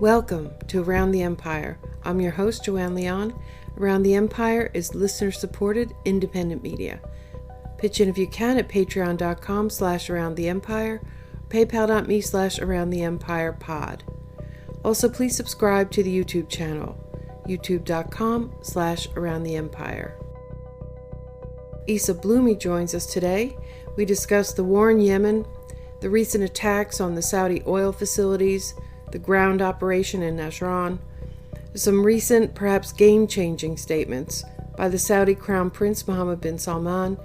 Welcome to Around the Empire. I'm your host, Joanne Leon. Around the Empire is listener-supported independent media. Pitch in if you can at patreon.com/aroundtheempire, paypal.me/aroundtheempirepod. Also, please subscribe to the YouTube channel, youtube.com/aroundtheempire. Issa Blumi joins us today. We discuss the war in Yemen, the recent attacks on the Saudi oil facilities, the ground operation in Najran, some recent, perhaps game-changing statements by the Saudi Crown Prince Mohammad bin Salman,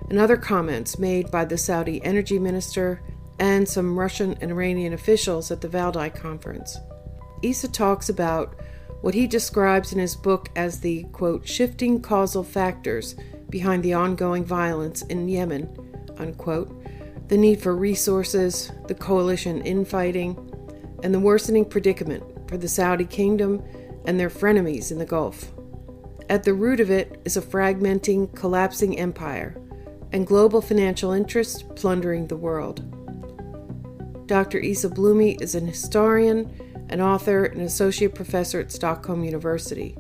and other comments made by the Saudi energy minister and some Russian and Iranian officials at the Valdai conference. Issa talks about what he describes in his book as the, quote, shifting causal factors behind the ongoing violence in Yemen, unquote, the need for resources, the coalition infighting, and the worsening predicament for the Saudi kingdom and their frenemies in the Gulf. At the root of it is a fragmenting, collapsing empire and global financial interests plundering the world. Dr. Issa Blumi is an historian, an author, and associate professor at Stockholm University.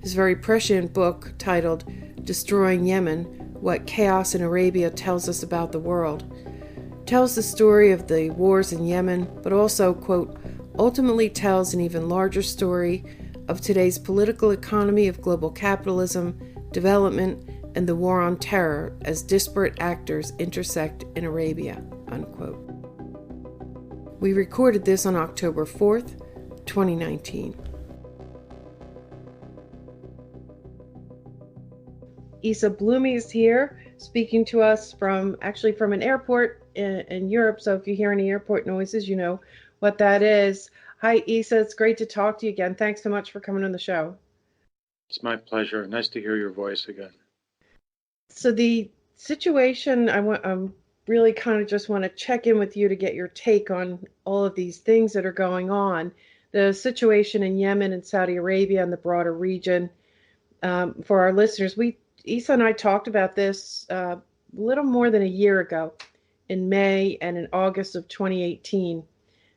His very prescient book, titled Destroying Yemen, What Chaos in Arabia Tells Us About the World, tells the story of the wars in Yemen, but also, quote, ultimately tells an even larger story of today's political economy of global capitalism, development, and the war on terror as disparate actors intersect in Arabia, unquote. We recorded this on October 4th, 2019. Issa Blumi is here, speaking to us from an airport in Europe. So if you hear any airport noises, you know what that is. Hi, Issa. It's great to talk to you again. Thanks so much for coming on the show. It's my pleasure. Nice to hear your voice again. So the situation, I'm really kind of just want to check in with you to get your take on all of these things that are going on. The situation in Yemen and Saudi Arabia and the broader region. For our listeners, Issa and I talked about this a little more than a year ago in May and in August of 2018.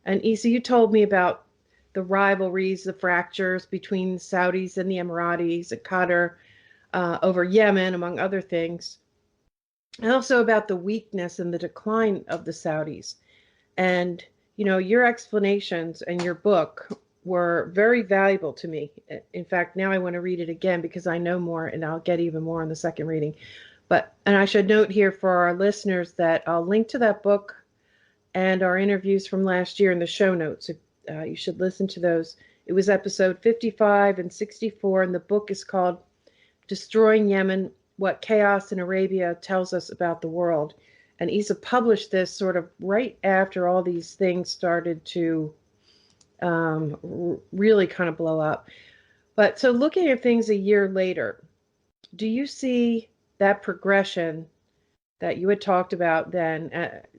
And Issa, you told me about the rivalries, the fractures between the Saudis and the Emiratis and Qatar over Yemen, among other things. And also about the weakness and the decline of the Saudis. And, you know, your explanations and your book were very valuable to me. In fact, now I want to read it again because I know more, and I'll get even more on the second reading. And I should note here for our listeners that I'll link to that book and our interviews from last year in the show notes. You should listen to those. It was episode 55 and 64, and the book is called Destroying Yemen, What Chaos in Arabia Tells Us About the World. And Issa published this sort of right after all these things started to really kind of blow up. But so looking at things a year later, do you see that progression that you had talked about then?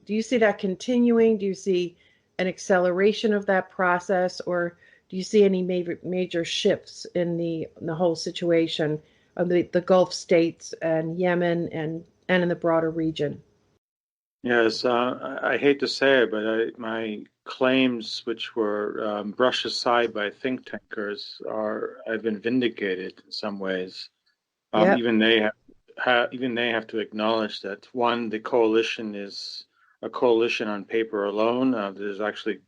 Do you see that continuing? Do you see an acceleration of that process, or do you see any major shifts in the whole situation of the Gulf states and Yemen and in the broader region? Yes, I hate to say it, but my claims, which were brushed aside by think tankers, I've been vindicated in some ways. Yep. Even they have to acknowledge that, one, the coalition is a coalition on paper alone. There's actually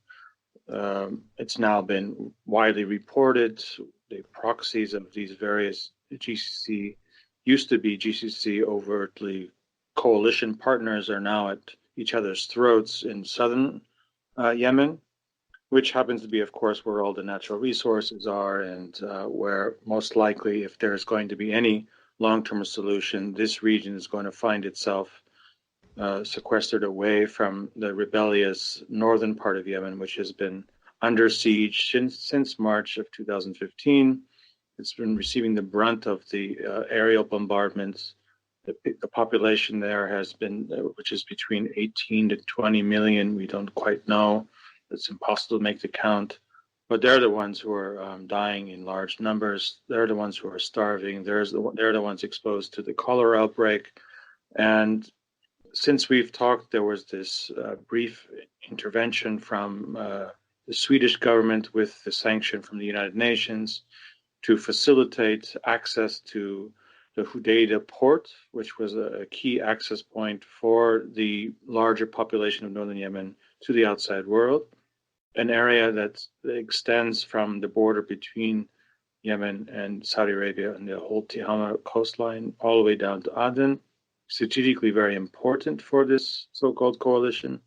it's now been widely reported. The proxies of these various GCC used to be GCC overtly coalition partners are now at each other's throats in southern Yemen, which happens to be, of course, where all the natural resources are, and where most likely, if there's going to be any long-term solution, this region is going to find itself sequestered away from the rebellious northern part of Yemen, which has been under siege since March of 2015. It's been receiving the brunt of the aerial bombardments. The population there has been, which is between 18 to 20 million. We don't quite know. It's impossible to make the count. But they're the ones who are dying in large numbers. They're the ones who are starving. They're the ones exposed to the cholera outbreak. And since we've talked, there was this brief intervention from the Swedish government with the sanction from the United Nations to facilitate access to the Hodeida port, which was a key access point for the larger population of northern Yemen to the outside world, an area that extends from the border between Yemen and Saudi Arabia and the whole Tihama coastline all the way down to Aden, strategically very important for this so-called coalition.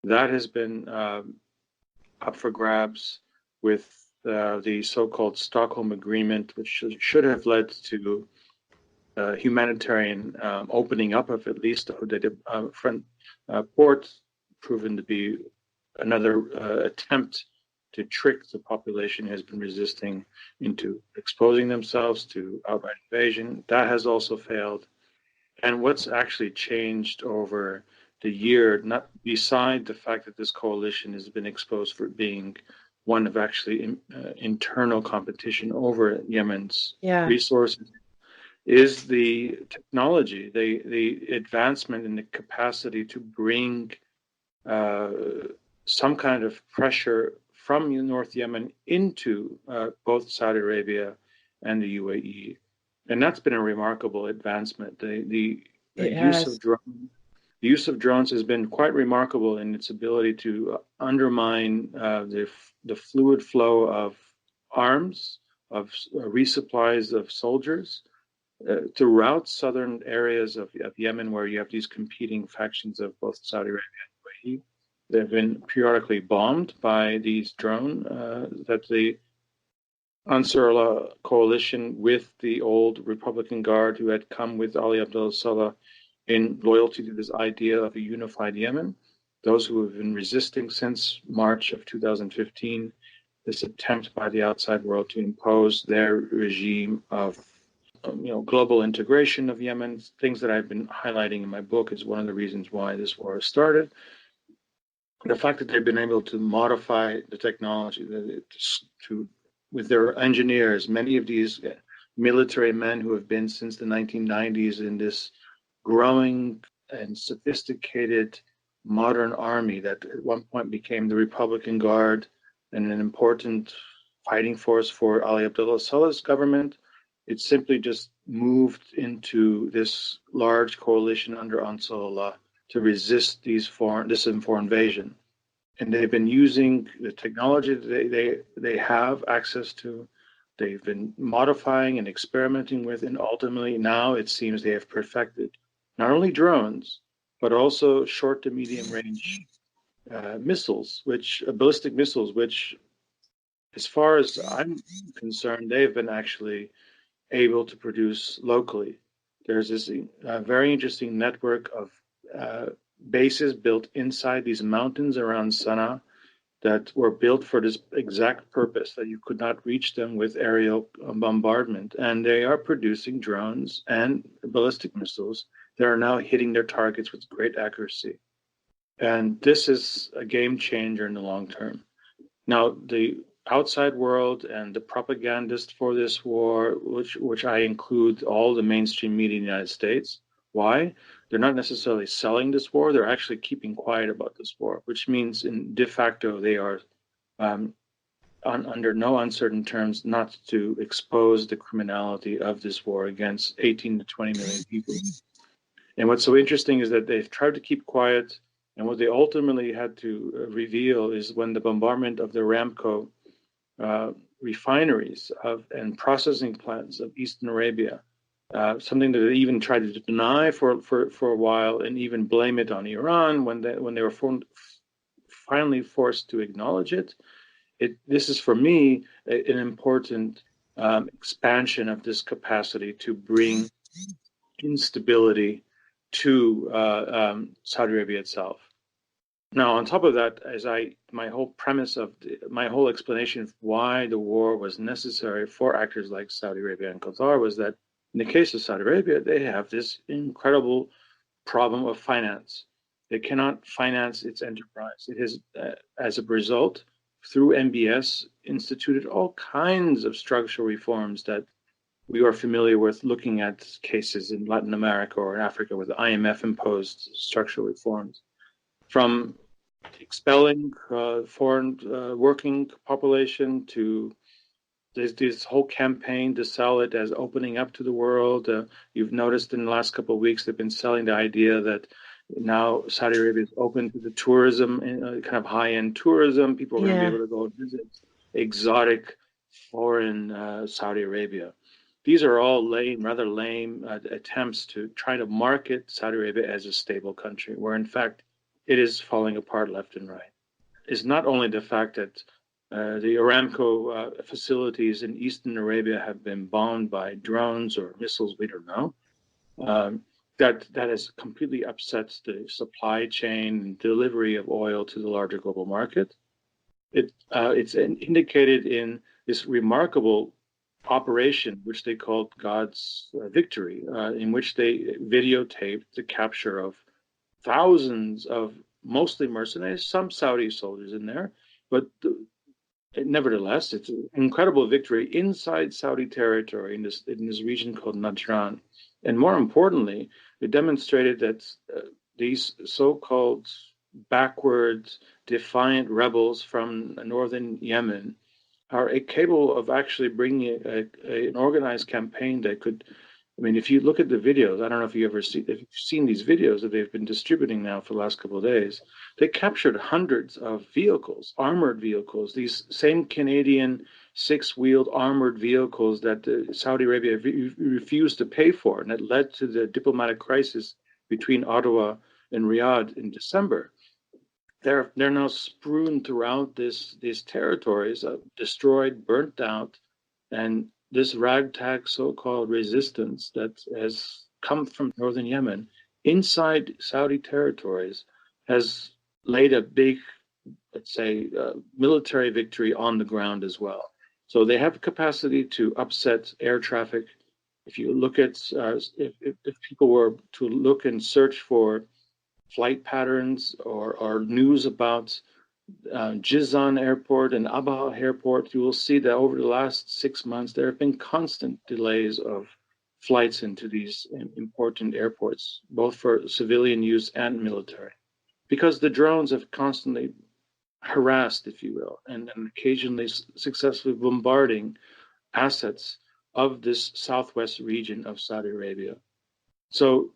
That has been up for grabs with the so-called Stockholm Agreement, which should have led to humanitarian opening up of at least the Hodeida front port, proven to be another attempt to trick the population who has been resisting into exposing themselves to outright invasion. That has also failed. And what's actually changed over the year, not beside the fact that this coalition has been exposed for being one of actually internal competition over Yemen's resources, is the technology, the advancement in the capacity to bring some kind of pressure from North Yemen into both Saudi Arabia and the UAE. And that's been a remarkable advancement. The use of drones has been quite remarkable in its ability to undermine the fluid flow of arms, of resupplies of soldiers throughout southern areas of Yemen, where you have these competing factions of both Saudi Arabia and UAE. They've been periodically bombed by these drones that the Ansarullah coalition with the old Republican Guard who had come with Ali Abdullah Saleh in loyalty to this idea of a unified Yemen. Those who have been resisting since March of 2015, this attempt by the outside world to impose their regime of global integration of Yemen, things that I've been highlighting in my book is one of the reasons why this war started. The fact that they've been able to modify the technology with their engineers, many of these military men who have been since the 1990s in this growing and sophisticated modern army that at one point became the Republican Guard and an important fighting force for Ali Abdullah Saleh's government. It simply just moved into this large coalition under Ansarullah to resist this invasion. And they've been using the technology that they have access to. They've been modifying and experimenting with, and ultimately now it seems they have perfected not only drones, but also short to medium range ballistic missiles, which, as far as I'm concerned, they've been actually able to produce locally. There's this very interesting network of bases built inside these mountains around Sana'a that were built for this exact purpose, that you could not reach them with aerial bombardment. And they are producing drones and ballistic missiles that are now hitting their targets with great accuracy. And this is a game changer in the long term. Now, the outside world and the propagandists for this war, which I include all the mainstream media in the United States. Why? They're not necessarily selling this war. They're actually keeping quiet about this war, which means in de facto they are under no uncertain terms not to expose the criminality of this war against 18 to 20 million people. And what's so interesting is that they've tried to keep quiet, and what they ultimately had to reveal is when the bombardment of the Aramco refineries and processing plants of Eastern Arabia, something that they even tried to deny for a while and even blame it on Iran when they were finally forced to acknowledge it. This is, for me, an important expansion of this capacity to bring instability to Saudi Arabia itself. Now, on top of that, my whole premise of my whole explanation of why the war was necessary for actors like Saudi Arabia and Qatar was that in the case of Saudi Arabia, they have this incredible problem of finance. They cannot finance its enterprise. It has, as a result, through MBS, instituted all kinds of structural reforms that we are familiar with looking at cases in Latin America or in Africa where the IMF imposed structural reforms. From expelling foreign working population to there's this whole campaign to sell it as opening up to the world. You've noticed in the last couple of weeks they've been selling the idea that now Saudi Arabia is open to the tourism, kind of high-end tourism. People are going to be Yeah. able to go visit exotic foreign Saudi Arabia. These are all rather lame attempts to try to market Saudi Arabia as a stable country, where in fact it is falling apart left and right. Is not only the fact that the Aramco facilities in Eastern Arabia have been bombed by drones or missiles, we don't know. Um, that has completely upset the supply chain and delivery of oil to the larger global market. It's indicated in this remarkable operation, which they called God's Victory, in which they videotaped the capture of thousands of mostly mercenaries, some Saudi soldiers in there, but nevertheless, it's an incredible victory inside Saudi territory in this region called Najran. And more importantly, it demonstrated that these so-called backwards, defiant rebels from northern Yemen are capable of actually bringing an organized campaign that could. I mean, if you look at the videos, I don't know if if you've seen these videos that they've been distributing now for the last couple of days. They captured hundreds of vehicles, armored vehicles, these same Canadian six-wheeled armored vehicles that Saudi Arabia refused to pay for, and that led to the diplomatic crisis between Ottawa and Riyadh in December. They're now strewn throughout these territories, destroyed, burnt out, and this ragtag so-called resistance that has come from northern Yemen inside Saudi territories has laid a big, let's say, military victory on the ground as well. So they have capacity to upset air traffic. If you look at, if people were to look and search for flight patterns or news about Jizan Airport and Abha Airport, you will see that over the last 6 months, there have been constant delays of flights into these important airports, both for civilian use and military, because the drones have constantly harassed, if you will, and occasionally successfully bombarding assets of this southwest region of Saudi Arabia. So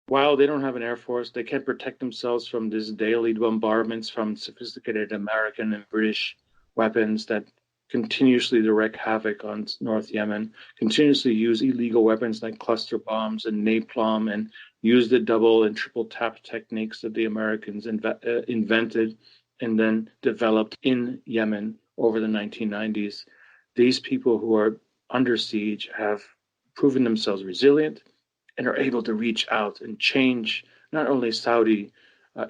while they don't have an air force, they can protect themselves from these daily bombardments from sophisticated American and British weapons that continuously wreak havoc on North Yemen, continuously use illegal weapons like cluster bombs and napalm, and use the double and triple tap techniques that the Americans invented and then developed in Yemen over the 1990s. These people who are under siege have proven themselves resilient and are able to reach out and change not only Saudi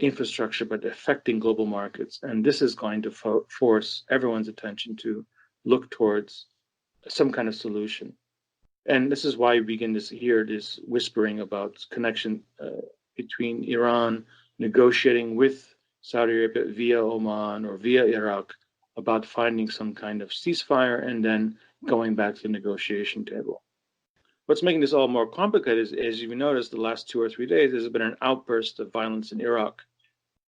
infrastructure, but affecting global markets. And this is going to force everyone's attention to look towards some kind of solution. And this is why we begin to hear this whispering about connection between Iran negotiating with Saudi Arabia via Oman or via Iraq about finding some kind of ceasefire and then going back to the negotiation table. What's making this all more complicated is, as you've noticed, the last 2 or 3 days, there's been an outburst of violence in Iraq.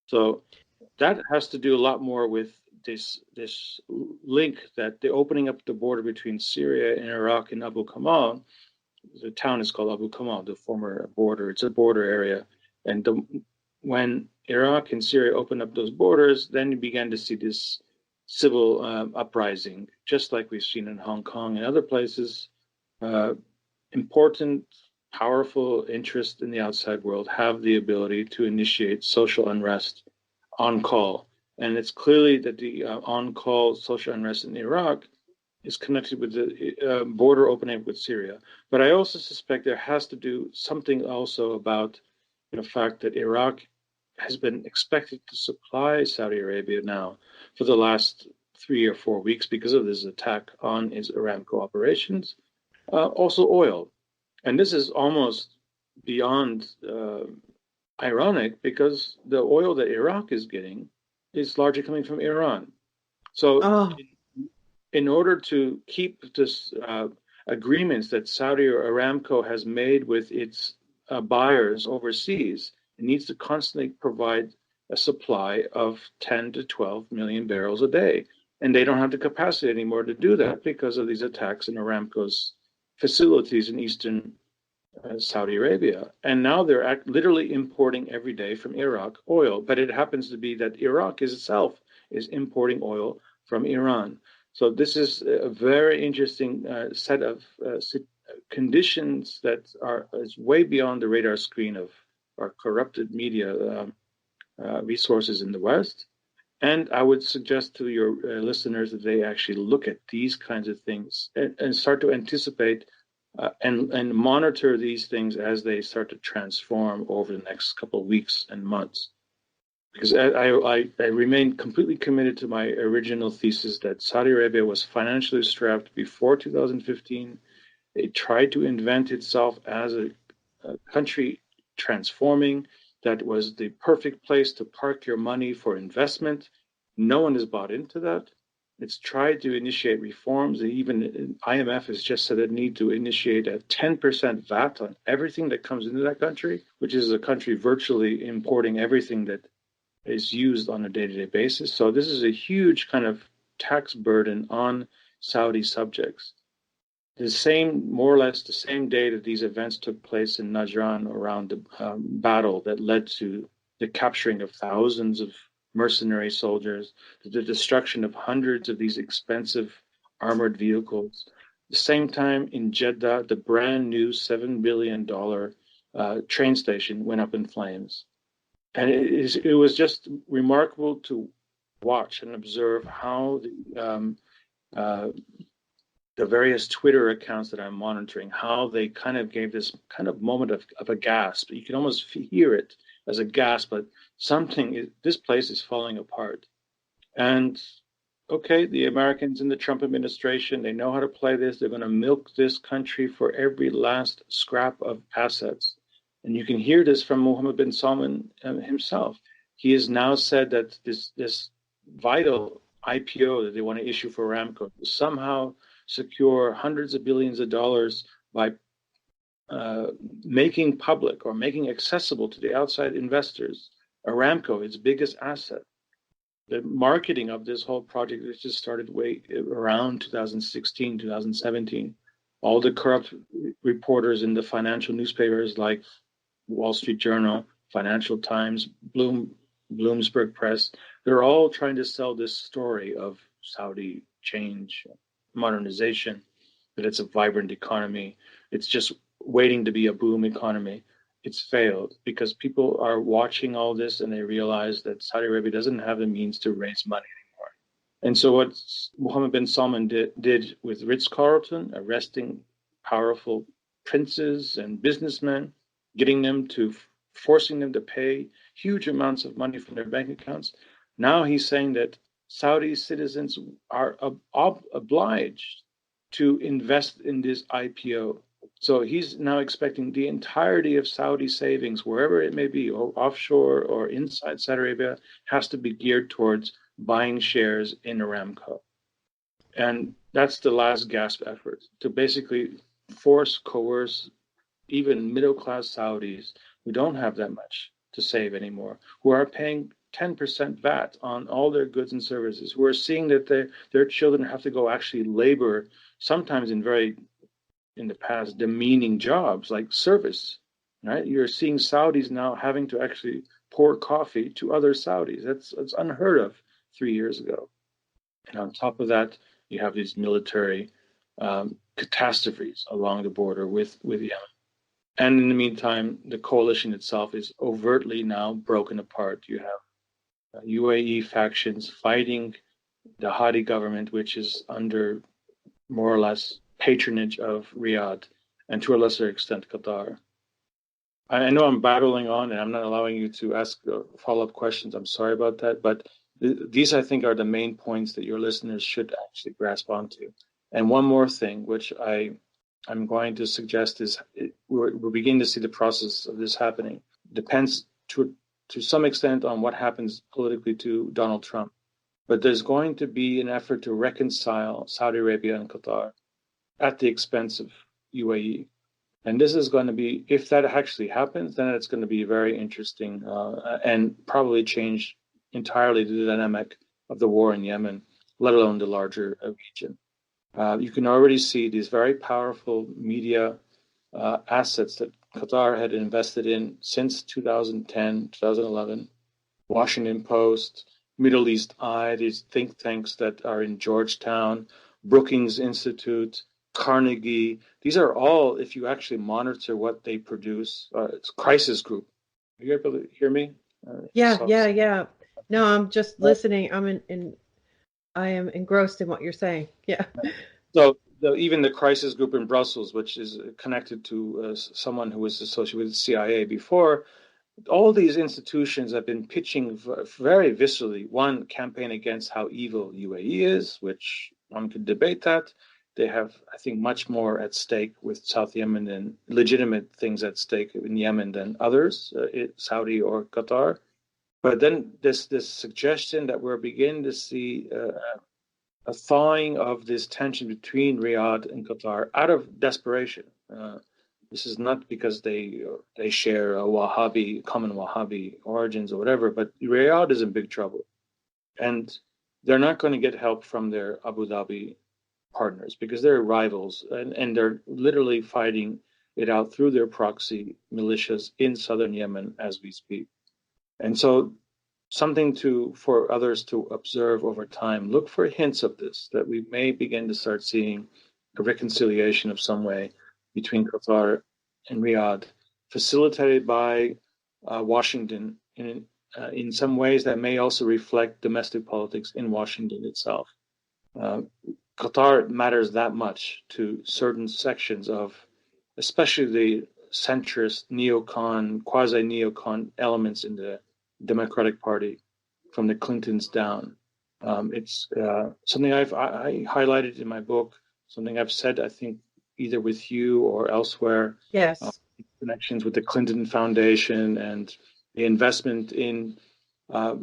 So that has to do a lot more with this link that the opening up the border between Syria and Iraq in Abu Kamal. The town is called Abu Kamal, the former border. It's a border area. And when Iraq and Syria opened up those borders, then you began to see this civil uprising, just like we've seen in Hong Kong and other places. Important, powerful interests in the outside world have the ability to initiate social unrest on call. And it's clearly that the on call social unrest in Iraq is connected with the border opening with Syria. But I also suspect there has to do something also about the fact that Iraq has been expected to supply Saudi Arabia now for the last 3 or 4 weeks because of this attack on its Aramco operations. Also oil. And this is almost beyond ironic because the oil that Iraq is getting is largely coming from Iran. So Oh, in order to keep this agreements that Saudi Aramco has made with its buyers overseas, it needs to constantly provide a supply of 10 to 12 million barrels a day. And they don't have the capacity anymore to do that because of these attacks in Aramco's facilities in eastern Saudi Arabia. And now they're literally importing every day from Iraq oil. But it happens to be that Iraq itself is importing oil from Iran. So this is a very interesting set of conditions that is way beyond the radar screen of our corrupted media resources in the West. And I would suggest to your listeners that they actually look at these kinds of things and start to anticipate and monitor these things as they start to transform over the next couple of weeks and months. Because I remain completely committed to my original thesis that Saudi Arabia was financially strapped before 2015. It tried to invent itself as a country transforming that was the perfect place to park your money for investment. No one has bought into that. It's tried to initiate reforms. Even IMF has just said it needs to initiate a 10% VAT on everything that comes into that country, which is a country virtually importing everything that is used on a day-to-day basis. So this is a huge kind of tax burden on Saudi subjects. More or less the same day that these events took place in Najran around the battle that led to the capturing of thousands of mercenary soldiers, the destruction of hundreds of these expensive armored vehicles. The same time in Jeddah, the brand new $7 billion train station went up in flames. And it was just remarkable to watch and observe how the various Twitter accounts that I'm monitoring, how they kind of gave this kind of moment of a gasp. You can almost hear it as a gasp, but this place is falling apart. And okay, the Americans in the Trump administration, they know how to play this. They're going to milk this country for every last scrap of assets. And you can hear this from Mohammad bin Salman himself. He has now said that this vital IPO that they want to issue for Aramco somehow secure hundreds of billions of dollars by making public or making accessible to the outside investors Aramco, its biggest asset. The marketing of this whole project just started way around 2016, 2017. All the corrupt reporters in the financial newspapers like Wall Street Journal, Financial Times, Bloomsburg Press, they're all trying to sell this story of Saudi change, modernization, that it's a vibrant economy. It's just waiting to be a boom economy. It's failed because people are watching all this and they realize that Saudi Arabia doesn't have the means to raise money anymore. And so what Mohammed bin Salman did with Ritz-Carlton, arresting powerful princes and businessmen, forcing them to pay huge amounts of money from their bank accounts. Now he's saying that Saudi citizens are obliged to invest in this IPO. So he's now expecting the entirety of Saudi savings, wherever it may be, or offshore or inside Saudi Arabia, has to be geared towards buying shares in Aramco. And that's the last gasp effort to basically coerce even middle-class Saudis who don't have that much to save anymore, who are paying 10% VAT on all their goods and services, who are seeing that their children have to go actually labor, sometimes in the past, demeaning jobs like service, right? You're seeing Saudis now having to actually pour coffee to other Saudis. That's unheard of 3 years ago. And on top of that, you have these military catastrophes along the border with Yemen. And in the meantime, the coalition itself is overtly now broken apart. You have UAE factions fighting the Hadi government, which is under more or less patronage of Riyadh, and to a lesser extent, Qatar. I know I'm battling on and I'm not allowing you to ask follow-up questions. I'm sorry about that. But these, I think, are the main points that your listeners should actually grasp onto. And one more thing, which I'm going to suggest is we're beginning to see the process of this happening. Depends to some extent on what happens politically to Donald Trump. But there's going to be an effort to reconcile Saudi Arabia and Qatar at the expense of UAE. And this is going to be, if that actually happens, then it's going to be very interesting and probably change entirely the dynamic of the war in Yemen, let alone the larger region. You can already see these very powerful media assets that Qatar had invested in since 2010, 2011. Washington Post, Middle East Eye, these think tanks that are in Georgetown, Brookings Institute, Carnegie. These are all, if you actually monitor what they produce, it's Crisis Group. Are you able to hear me? Yeah. No, I'm just listening. I am engrossed in what you're saying. Yeah. So even the Crisis Group in Brussels, which is connected to someone who was associated with the CIA before, all these institutions have been pitching very viscerally one campaign against how evil UAE is, which one could debate that. They have, I think, much more at stake with South Yemen and legitimate things at stake in Yemen than others, Saudi or Qatar. But then this suggestion that we're beginning to see a thawing of this tension between Riyadh and Qatar out of desperation. This is not because they share a common Wahhabi origins or whatever, but Riyadh is in big trouble, and they're not going to get help from their Abu Dhabi partners because they're rivals, and they're literally fighting it out through their proxy militias in southern Yemen as we speak. And so something for others to observe over time. Look for hints of this, that we may begin to start seeing a reconciliation of some way between Qatar and Riyadh, facilitated by Washington in some ways that may also reflect domestic politics in Washington itself. Qatar matters that much to certain sections of, especially the centrist neocon, quasi-neocon elements in the Democratic Party from the Clintons down. It's something I highlighted in my book, something I've said, I think, either with you or elsewhere. Yes. Connections with the Clinton Foundation and the investment in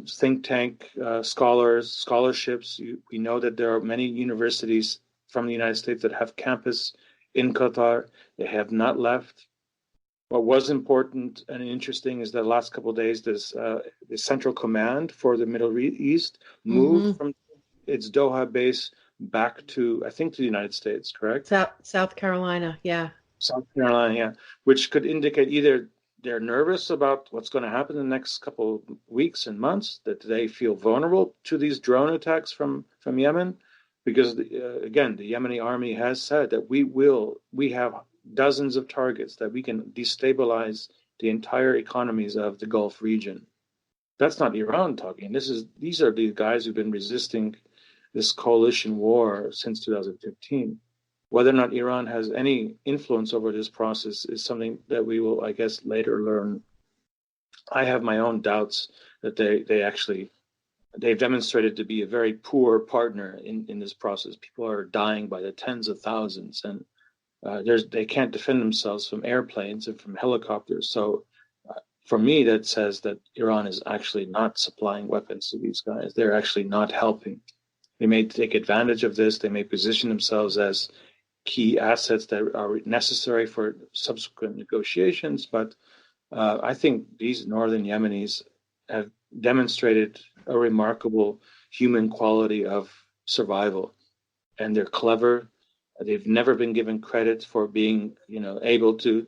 think tank scholarships. We know that there are many universities from the United States that have campus in Qatar. They have not left. What was important and interesting is that the last couple of days, the Central Command for the Middle East moved from its Doha base back to, I think, to the United States, correct? South Carolina, yeah. South Carolina, yeah, which could indicate either they're nervous about what's going to happen in the next couple of weeks and months, that they feel vulnerable to these drone attacks from Yemen, because again, the Yemeni army has said that we have dozens of targets that we can destabilize the entire economies of the Gulf region. That's not Iran talking. These are the guys who've been resisting this coalition war since 2015. Whether or not Iran has any influence over this process is something that we will, I guess, later learn. I have my own doubts that they've demonstrated to be a very poor partner in this process. People are dying by the tens of thousands, and they can't defend themselves from airplanes and from helicopters. So for me, that says that Iran is actually not supplying weapons to these guys. They're actually not helping. They may take advantage of this. They may position themselves as key assets that are necessary for subsequent negotiations. But I think these northern Yemenis have demonstrated a remarkable human quality of survival, and they're clever. They've never been given credit for being, able to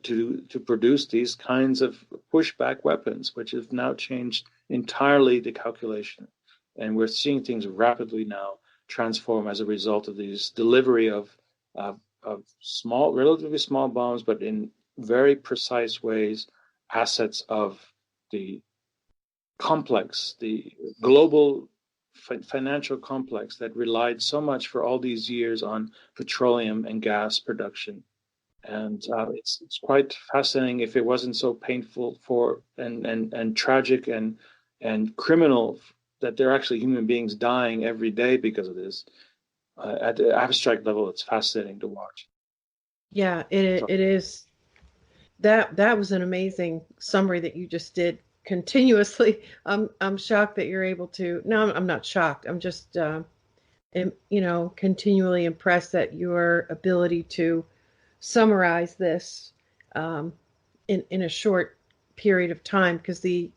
produce these kinds of pushback weapons, which have now changed entirely the calculation. And we're seeing things rapidly now transform as a result of these delivery of small, relatively small bombs, but in very precise ways, assets of the complex, the global financial complex that relied so much for all these years on petroleum and gas production. And it's quite fascinating, if it wasn't so painful and tragic and criminal, that there are actually human beings dying every day because of this. At the abstract level, it's fascinating to watch. Yeah, it is. That was an amazing summary that you just did continuously. I'm shocked that you're able to. No, I'm not shocked. I'm just continually impressed at your ability to summarize this um, in a short period of time, because the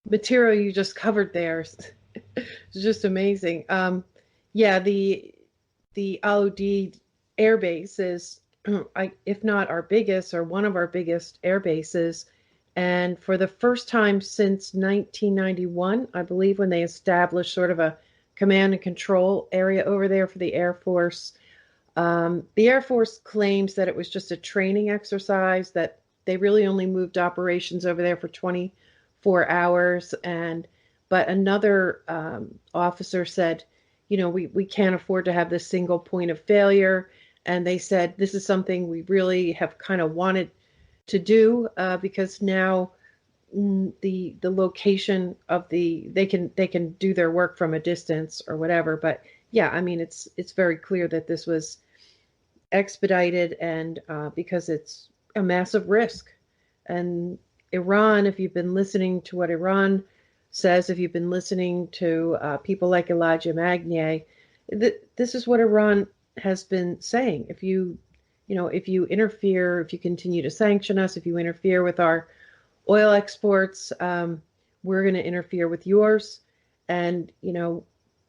material you just covered there is just amazing. Yeah, the Al Udeid air base is, if not our biggest or one of our biggest air bases. And for the first time since 1991, I believe, when they established sort of a command and control area over there for the Air Force, the Air Force claims that it was just a training exercise, that they really only moved operations over there for 24 hours. But another officer said, we can't afford to have this single point of failure. And they said, this is something we really have kind of wanted to do, because now the location of they can do their work from a distance or whatever. But yeah, I mean, it's very clear that this was expedited, and because it's a massive risk. And Iran, if you've been listening to what Iran says, if you've been listening to people like Elijah Magnier, this is what Iran has been saying. If you interfere, if you continue to sanction us, if you interfere with our oil exports, we're going to interfere with yours. And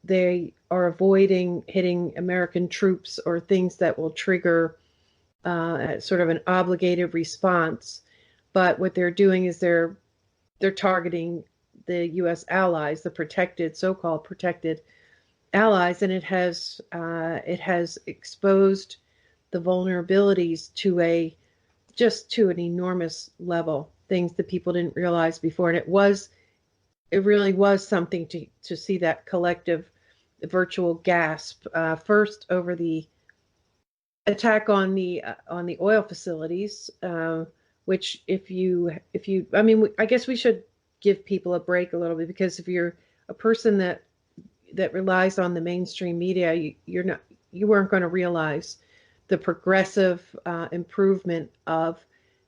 they are avoiding hitting American troops or things that will trigger sort of an obligated response. But what they're doing is they're targeting the U.S. allies, the so-called protected allies, and it has exposed the vulnerabilities to an enormous level, things that people didn't realize before. And it really was something to see that collective virtual gasp, first over the attack on the oil facilities, which I mean, I guess we should give people a break a little bit, because if you're a person that relies on the mainstream media, you weren't going to realize the progressive improvement of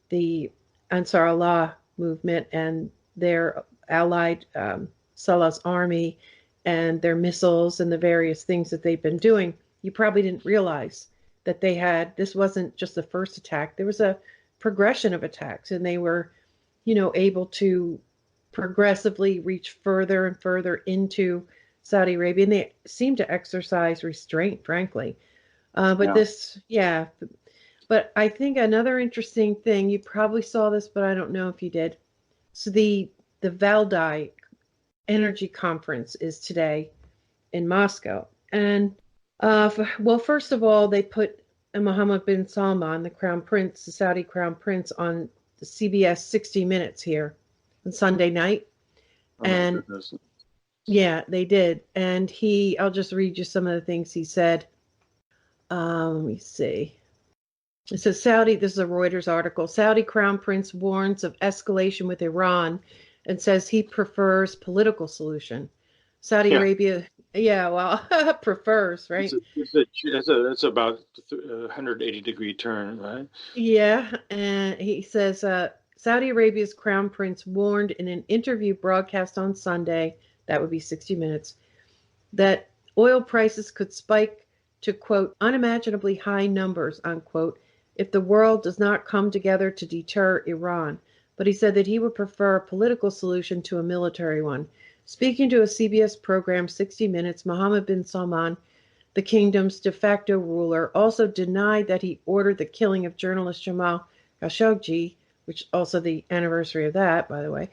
the Ansar Allah movement and their allied Salah's army and their missiles and the various things that they've been doing. You probably didn't realize that this wasn't just the first attack. There was a progression of attacks, and they were, able to progressively reach further and further into Saudi Arabia, and they seem to exercise restraint, frankly. But I think another interesting thing, you probably saw this, but I don't know if you did. So the Valdai Energy Conference is today in Moscow. And well, first of all, they put Mohammed bin Salman, the Saudi crown prince, on the CBS 60 Minutes here on Sunday night. And yeah, they did. And I'll just read you some of the things he said. Let me see. It says this is a Reuters article. Saudi crown prince warns of escalation with Iran and says he prefers political solution. Saudi Arabia, prefers, right? It's about a 180-degree turn, right? Yeah, and he says Saudi Arabia's crown prince warned in an interview broadcast on Sunday, that would be 60 Minutes, that oil prices could spike to, quote, unimaginably high numbers, unquote, if the world does not come together to deter Iran. But he said that he would prefer a political solution to a military one. Speaking to a CBS program, 60 Minutes, Mohammed bin Salman, the kingdom's de facto ruler, also denied that he ordered the killing of journalist Jamal Khashoggi, which also the anniversary of that, by the way,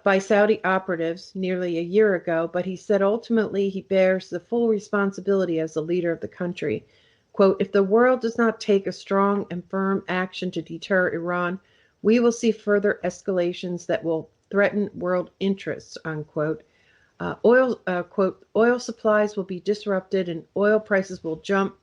by Saudi operatives nearly a year ago, but he said ultimately he bears the full responsibility as the leader of the country. Quote, if the world does not take a strong and firm action to deter Iran, we will see further escalations that will threaten world interests, unquote. Quote, oil supplies will be disrupted and oil prices will jump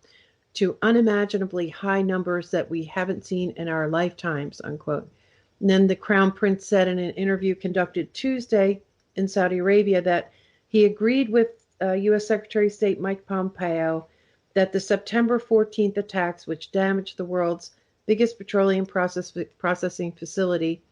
to unimaginably high numbers that we haven't seen in our lifetimes, unquote. And then the Crown Prince said in an interview conducted Tuesday in Saudi Arabia that he agreed with U.S. Secretary of State Mike Pompeo that the September 14th attacks, which damaged the world's biggest petroleum processing facility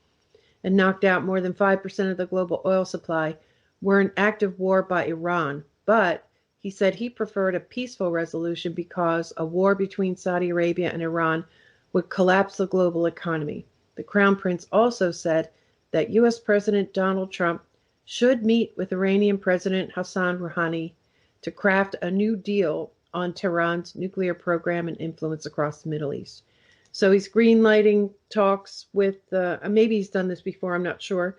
and knocked out more than 5% of the global oil supply, were an act of war by Iran. But he said he preferred a peaceful resolution because a war between Saudi Arabia and Iran would collapse the global economy. The Crown Prince also said that U.S. President Donald Trump should meet with Iranian President Hassan Rouhani to craft a new deal on Tehran's nuclear program and influence across the Middle East. So he's greenlighting talks with, maybe he's done this before, I'm not sure,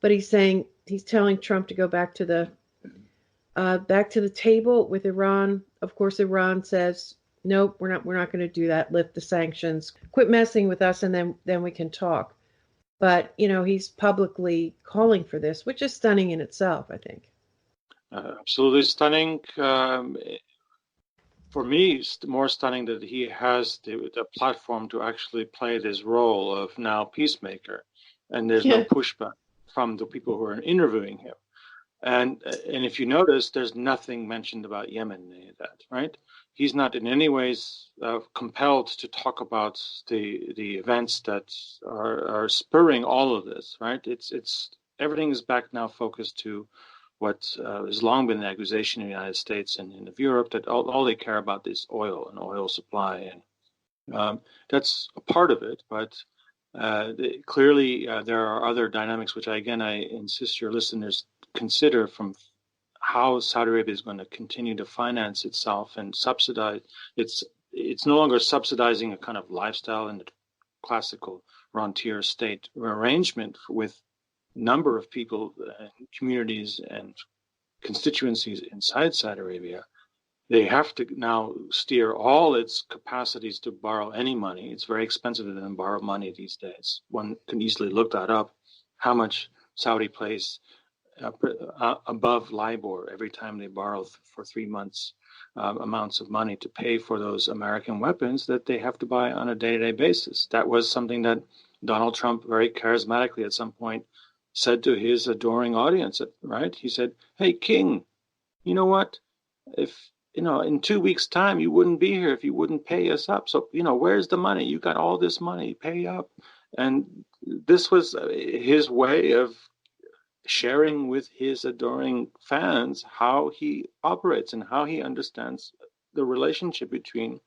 but he's telling Trump to go back to the table with Iran. Of course, Iran says, nope, we're not going to do that. Lift the sanctions, quit messing with us, and then we can talk. But he's publicly calling for this, which is stunning in itself, I think. Absolutely stunning. For me, it's more stunning that he has the platform to actually play this role of now peacemaker, and there's no pushback from the people who are interviewing him. And if you notice, there's nothing mentioned about Yemen in any of that, right? He's not in any ways compelled to talk about the events that are spurring all of this, right? It's everything is back now focused to what has long been the accusation in the United States and in Europe, that all they care about is oil and oil supply, and that's a part of it. But clearly, there are other dynamics which I insist your listeners consider, from how Saudi Arabia is going to continue to finance itself and subsidize. It's no longer subsidizing a kind of lifestyle in the classical rentier state arrangement with number of people and communities and constituencies inside Saudi Arabia. They have to now steer all its capacities to borrow any money. It's very expensive to then borrow money these days. One can easily look that up, how much Saudi pays above LIBOR every time they borrow for 3 months amounts of money to pay for those American weapons that they have to buy on a day-to-day basis. That was something that Donald Trump very charismatically at some point said to his adoring audience, right? He said, "Hey, King, you know what? If in 2 weeks' time, you wouldn't be here if you wouldn't pay us up. So, where's the money? You got all this money, pay up." And this was his way of sharing with his adoring fans how he operates and how he understands the relationship between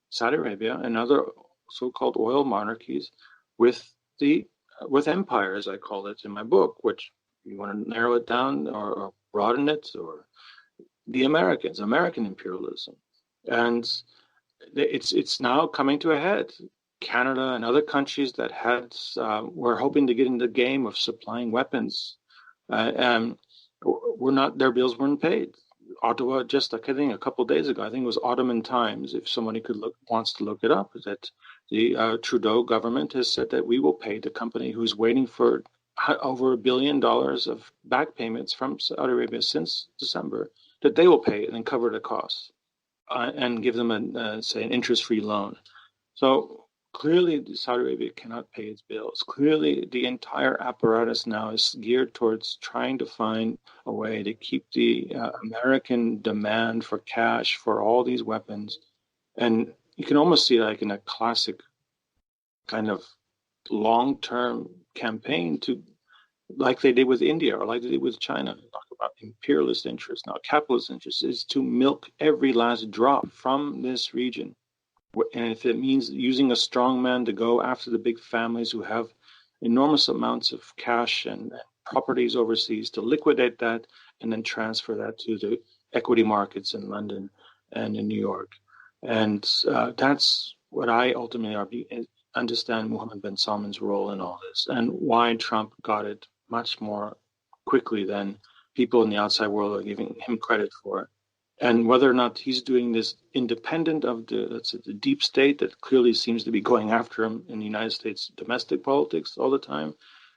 Saudi Arabia and other so-called oil monarchies with empire, as I call it in my book, which you want to narrow it down or broaden it, or the American imperialism. And it's now coming to a head. Canada and other countries that were hoping to get into the game of supplying weapons, and their bills weren't paid. Ottawa, just I think a couple of days ago, I think it was Ottoman Times, if somebody wants to look it up, that the Trudeau government has said that we will pay the company who's waiting for over $1 billion of back payments from Saudi Arabia since December, that they will pay and then cover the costs and give them an interest-free loan. So clearly, Saudi Arabia cannot pay its bills. Clearly, the entire apparatus now is geared towards trying to find a way to keep the American demand for cash for all these weapons. And you can almost see like in a classic kind of long-term campaign like they did with India or like they did with China, talk about imperialist interests, now capitalist interests, is to milk every last drop from this region. And if it means using a strong man to go after the big families who have enormous amounts of cash and properties overseas, to liquidate that and then transfer that to the equity markets in London and in New York. And that's what I ultimately understand Mohammad bin Salman's role in all this, and why Trump got it much more quickly than people in the outside world are giving him credit for. And whether or not he's doing this independent of the deep state that clearly seems to be going after him in the United States domestic politics all the time,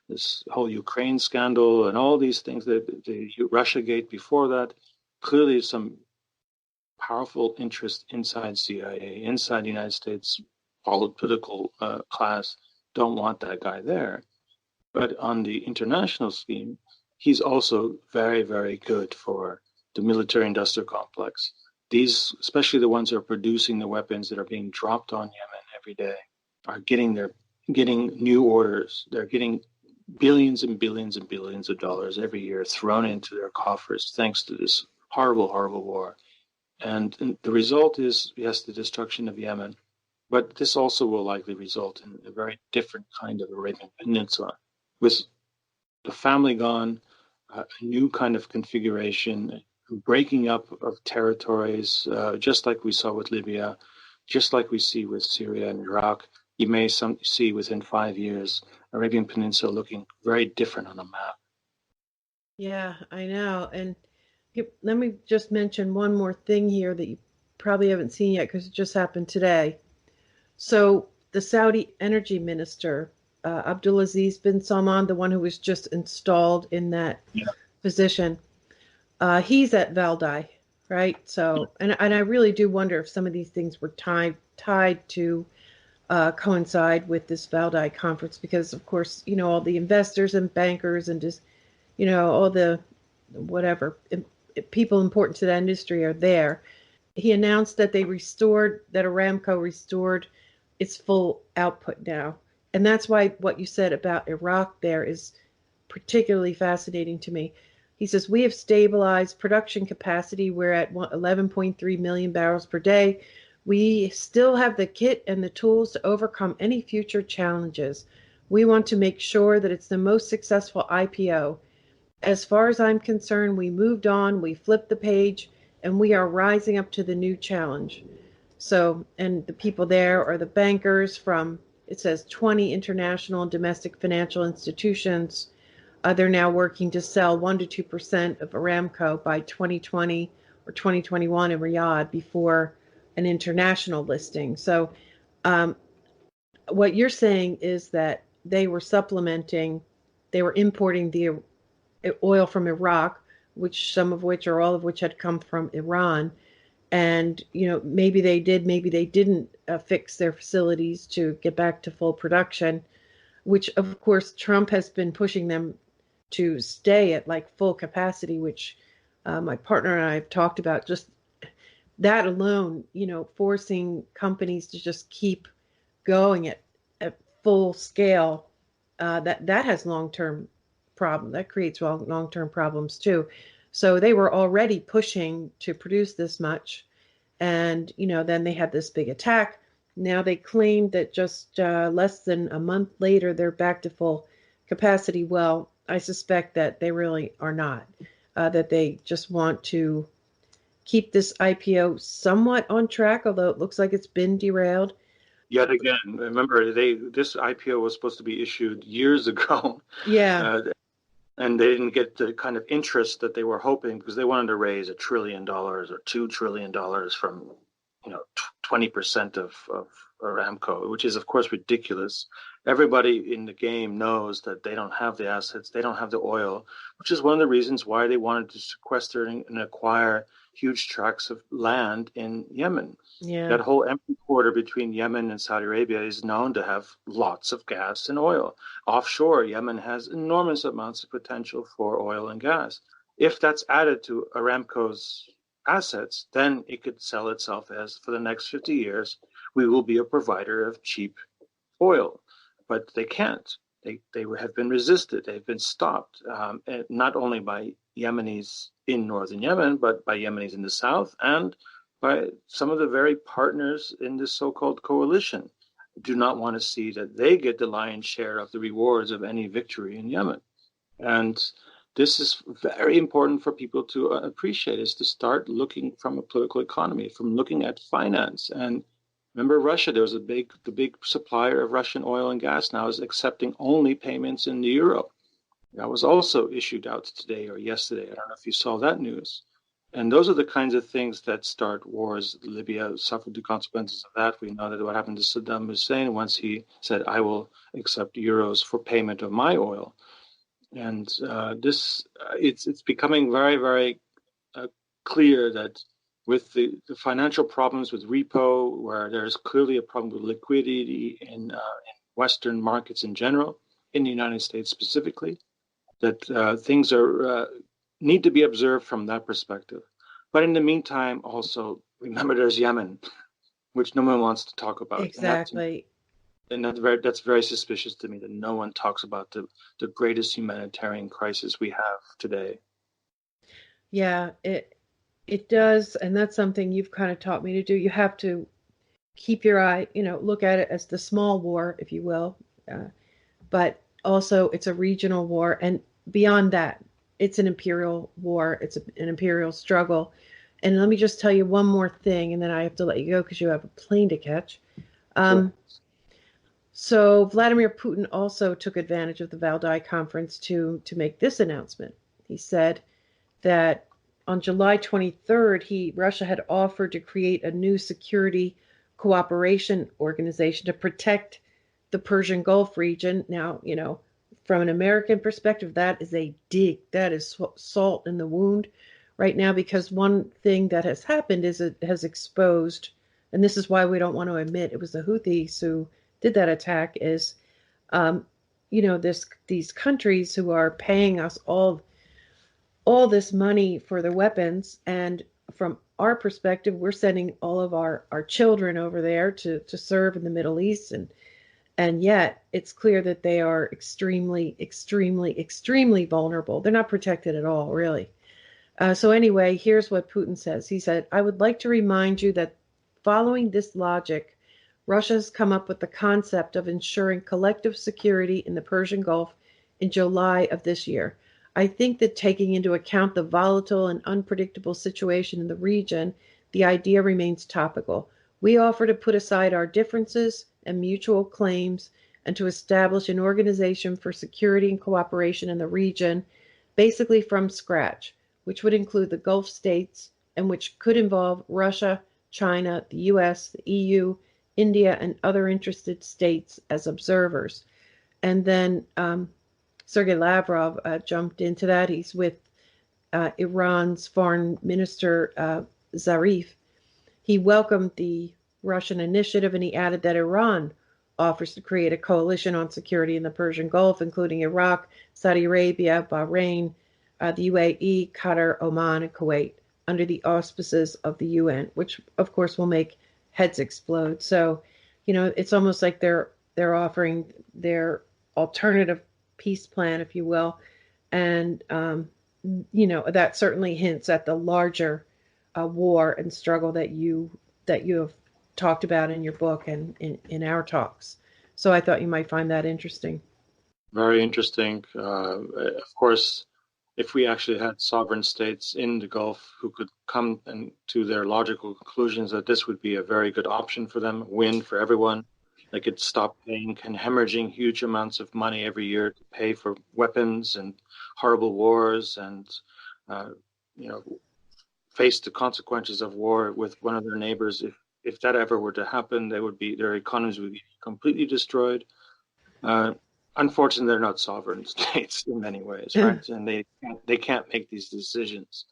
this whole Ukraine scandal and all these things, the Russiagate before that, clearly some powerful interest inside CIA, inside the United States political class don't want that guy there. But on the international scheme, he's also very, very good for the military-industrial complex. These, especially the ones that are producing the weapons that are being dropped on Yemen every day, are getting new orders. They're getting billions and billions and billions of dollars every year thrown into their coffers thanks to this horrible, horrible war. And the result is, yes, the destruction of Yemen. But this also will likely result in a very different kind of Arabian Peninsula, with the family gone, a new kind of configuration, breaking up of territories, just like we saw with Libya, just like we see with Syria and Iraq. You may see within 5 years Arabian Peninsula looking very different on a map. Yeah, I know. And let me just mention one more thing here that you probably haven't seen yet because it just happened today. So, the Saudi energy minister, Abdulaziz bin Salman, the one who was just installed in that Yeah. position, he's at Valdai, right? So, and I really do wonder if some of these things were tied to coincide with this Valdai conference because, of course, all the investors and bankers and just all the whatever people important to the industry are there. He announced that that Aramco restored its full output now. And that's why what you said about Iraq there is particularly fascinating to me. He says, we have stabilized production capacity. We're at 11.3 million barrels per day. We still have the kit and the tools to overcome any future challenges. We want to make sure that it's the most successful IPO. As far as I'm concerned, we moved on, we flipped the page, and we are rising up to the new challenge. So, and the people there are the bankers from, it says 20 international and domestic financial institutions. They're now working to sell 1 to 2% of Aramco by 2020 or 2021 in Riyadh before an international listing. So, um, what you're saying is that they were importing the oil from Iraq, which some of which or all of which had come from Iran. And, maybe they did, maybe they didn't fix their facilities to get back to full production, which of course Trump has been pushing them to stay at like full capacity, which my partner and I have talked about. Just that alone, forcing companies to just keep going at full scale, that has that creates long-term problems too. So they were already pushing to produce this much, and then they had this big attack. Now they claim that just less than a month later they're back to full capacity. Well, I suspect that they really are not. That they just want to keep this IPO somewhat on track, although it looks like it's been derailed. Yet again, remember this IPO was supposed to be issued years ago, Yeah, uh, and they didn't get the kind of interest that they were hoping because they wanted to raise $1 trillion or $2 trillion from 20% of Aramco, which is of course ridiculous. Everybody in the game knows that they don't have the assets, they don't have the oil, which is one of the reasons why they wanted to sequester and acquire huge tracts of land in Yemen. yeah, That whole empty quarter between Yemen and Saudi Arabia is known to have lots of gas and oil. Offshore, Yemen has enormous amounts of potential for oil and gas. If that's added to Aramco's assets, then it could sell itself as for the next 50 years, we will be a provider of cheap oil. But they can't. They have been resisted. They've been stopped, not only by Yemenis in northern Yemen, but by Yemenis in the south and by some of the very partners in this so-called coalition do not want to see that they get the lion's share of the rewards of any victory in Yemen. And this is very important for people to appreciate, is to start looking from a political economy, from looking at finance. And remember Russia, there was the big supplier of Russian oil and gas now is accepting only payments in the euro. That was also issued out today or yesterday. I don't know if you saw that news. And those are the kinds of things that start wars. Libya suffered the consequences of that. We know that what happened to Saddam Hussein once he said, I will accept euros for payment of my oil. And it's becoming very, very clear that with the financial problems with repo, where there's clearly a problem with liquidity in Western markets in general, in the United States specifically, that things are need to be observed from that perspective. But in the meantime, also remember there's Yemen, which no one wants to talk about, exactly. that's very suspicious to me that no one talks about the greatest humanitarian crisis we have today. Yeah, it does, and that's something you've kind of taught me to do. You have to keep your eye, look at it as the small war, if you will. But also, it's a regional war. And beyond that, it's an imperial war, it's an imperial struggle. And let me just tell you one more thing, and then I have to let you go because you have a plane to catch. Sure. So Vladimir Putin also took advantage of the Valdai conference to make this announcement. He said that on July 23rd, Russia had offered to create a new security cooperation organization to protect the Persian Gulf region. Now, from an American perspective, that is a dig. That is salt in the wound right now, because one thing that has happened is it has exposed, and this is why we don't want to admit it was the Houthis who did that attack, is um, these countries who are paying us all this money for their weapons, and from our perspective, we're sending all of our children over there to serve in the Middle East, and yet it's clear that they are extremely, extremely, extremely vulnerable. They're not protected at all, really. So anyway, here's what Putin says. He said, "I would like to remind you that following this logic, Russia has come up with the concept of ensuring collective security in the Persian Gulf in July of this year. I think that taking into account the volatile and unpredictable situation in the region, the idea remains topical. We offer to put aside our differences and mutual claims and to establish an organization for security and cooperation in the region, basically from scratch, which would include the Gulf states and which could involve Russia, China, the US, the EU, India, and other interested states as observers." And then Sergei Lavrov jumped into that. He's with Iran's foreign minister, Zarif. He welcomed the Russian initiative, and he added that Iran offers to create a coalition on security in the Persian Gulf, including Iraq, Saudi Arabia, Bahrain, the UAE, Qatar, Oman, and Kuwait, under the auspices of the UN, which of course will make heads explode. So, it's almost like they're offering their alternative peace plan, if you will, and that certainly hints at the larger war and struggle that you have talked about in your book and in our talks. So I thought you might find that interesting. Very interesting. Of course, if we actually had sovereign states in the Gulf who could come to their logical conclusions that this would be a very good option for them, win for everyone, they could stop paying and hemorrhaging huge amounts of money every year to pay for weapons and horrible wars, and face the consequences of war with one of their neighbors. If that ever were to happen, their economies would be completely destroyed. Unfortunately, they're not sovereign states in many ways, right? And they can't make these decisions.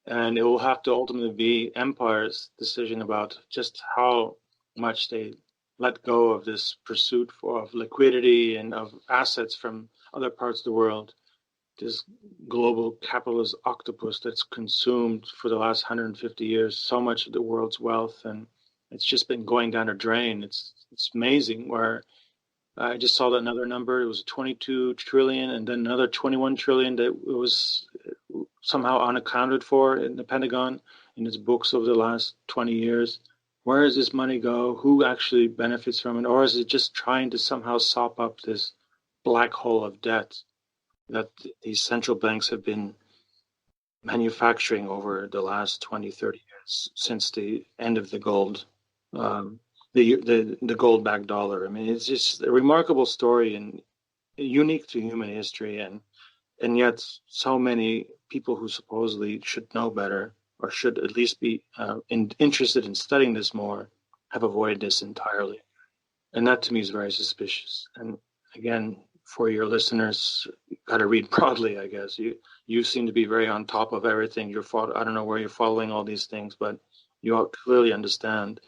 And it will have to ultimately be empires' decision about just how much they let go of this pursuit of liquidity and of assets from other parts of the world, this global capitalist octopus that's consumed for the last 150 years so much of the world's wealth, and it's just been going down a drain. It's amazing. Where I just saw another number. It was 22 trillion, and then another 21 trillion that was somehow unaccounted for in the Pentagon in its books over the last 20 years. Where does this money go? Who actually benefits from it? Or is it just trying to somehow sop up this black hole of debt that these central banks have been manufacturing over the last 20, 30 years since the end of the gold, the gold-backed dollar? I mean, it's just a remarkable story and unique to human history, and yet so many people who supposedly should know better or should at least be interested in studying this more have avoided this entirely. And that to me is very suspicious. And again, for your listeners, you got to read broadly, I guess. You seem to be very on top of everything. I don't know where you're following all these things, but you clearly understand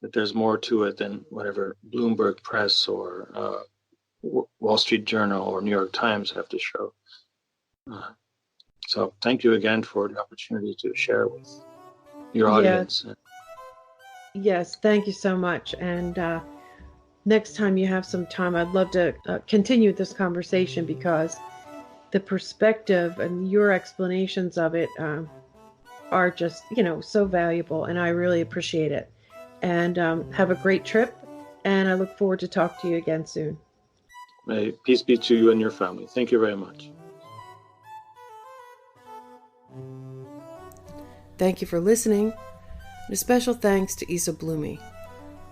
that there's more to it than whatever Bloomberg Press or Wall Street Journal or New York Times have to show. So thank you again for the opportunity to share with your audience. Yes, thank you so much. And next time you have some time, I'd love to continue this conversation, because the perspective and your explanations of it are just, so valuable, and I really appreciate it. and have a great trip. And I look forward to talk to you again soon. May peace be to you and your family. Thank you very much. Thank you for listening. And a special thanks to Isa Blumi.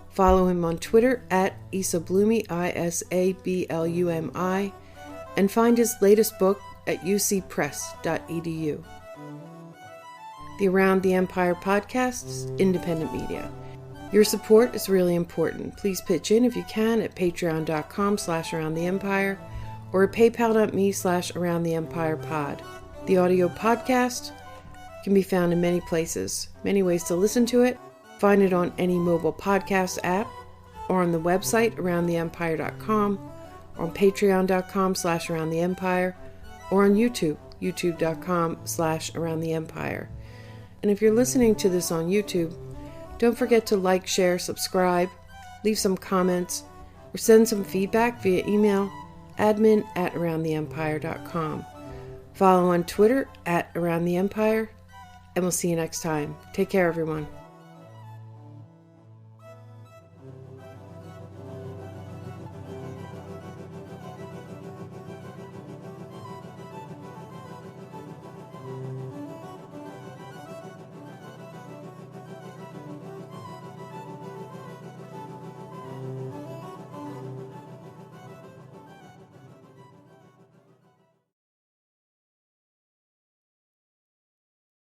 Follow him on Twitter at Isa Blumi, ISABLUMI, and find his latest book at ucpress.edu. The Around the Empire podcast is independent media. Your support is really important. Please pitch in if you can at patreon.com/aroundtheempire or at paypal.me/aroundtheempirepod. The audio podcast can be found in many places, many ways to listen to it. Find it on any mobile podcast app or on the website aroundtheempire.com or on patreon.com/aroundtheempire or on YouTube, youtube.com/aroundtheempire. And if you're listening to this on YouTube, don't forget to like, share, subscribe, leave some comments, or send some feedback via email, admin@aroundtheempire.com. Follow on Twitter @aroundtheempire, and we'll see you next time. Take care, everyone.